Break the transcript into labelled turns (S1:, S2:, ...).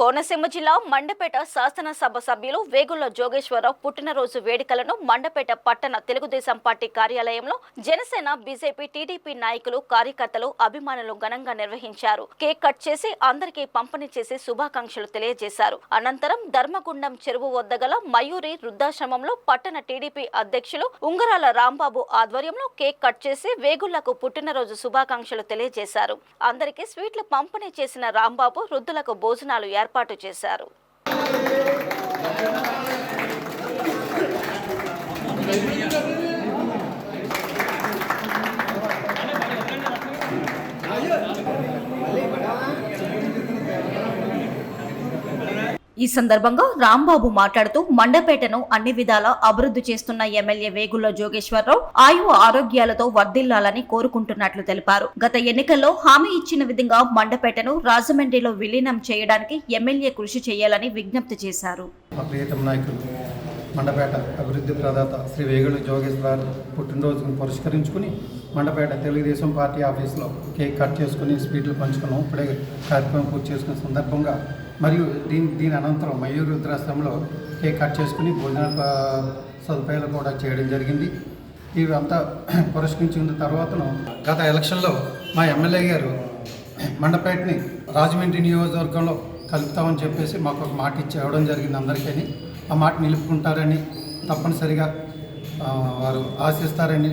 S1: కోనసీమ జిల్లా మండపేట శాసనసభ సభ్యులు వేగుళ్ల జోగేశ్వరరావు పుట్టినరోజు వేడుకలను మండపేట పట్టణ తెలుగుదేశం పార్టీ కార్యాలయంలో జనసేన, బీజేపీ, టీడీపీ నాయకులు, కార్యకర్తలు, అభిమానులు ఘనంగా నిర్వహించారు. కేక్ కట్ చేసి అందరికీ పంపిణీ చేసి శుభాకాంక్షలు తెలియజేశారు. అనంతరం ధర్మగుండం చెరువు వద్ద గల మయూరి వృద్ధాశ్రమంలో పట్టణ టీడీపీ అధ్యక్షులు ఉంగరాల రాంబాబు ఆధ్వర్యంలో కేక్ కట్ చేసి వేగుళ్లకు పుట్టినరోజు శుభాకాంక్షలు తెలియజేశారు. అందరికీ స్వీట్లు పంపిణీ చేసిన రాంబాబు వృద్ధులకు భోజనాలు ఏర్పాటు చేశారు. ఈ సందర్భంగా రాంబాబు మాట్లాడుతూ మండపేటను అన్ని విధాలా అభివృద్ధి చేస్తున్న ఎమ్మెల్యే వేగుళ్ల జోగేశ్వరరావు ఆయు ఆరోగ్యాలతో వర్ధిల్లాలని కోరుకుంటున్నట్లు తెలిపారు. గత ఎన్నికల్లో హామీ ఇచ్చిన విధంగా మండపేటను రాజమండ్రిలో విలీనం చేయడానికి ఎమ్మెల్యే కృషి చేయాలని విజ్ఞప్తి చేశారు.
S2: మండపేట అభివృద్ధి ప్రదాత శ్రీ వేగుళ్ల జోగేశ్వరరావు పుట్టినరోజును పురస్కరించుకుని మండపేట తెలుగుదేశం పార్టీ ఆఫీసులో కేక్ కట్ చేసుకుని స్వీట్లు పంచుకున్నాం. ఇప్పుడే కార్యక్రమం పూర్తి చేసుకున్న సందర్భంగా మరియు దీని అనంతరం మయూరి వృద్ధాశ్రమంలో కేక్ కట్ చేసుకుని భోజన సదుపాయాలు కూడా చేయడం జరిగింది. ఇవంతా పురస్కరించిన తర్వాతను గత ఎలక్షన్లో మా ఎమ్మెల్యే గారు మండపేటని రాజమండ్రి నియోజకవర్గంలో కలుపుతామని చెప్పేసి మాకు ఒక మాట ఇచ్చి ఇవ్వడం జరిగింది. అందరికీ ఆ మాట నిలుపుకుంటారని, తప్పనిసరిగా వారు ఆశిస్తారని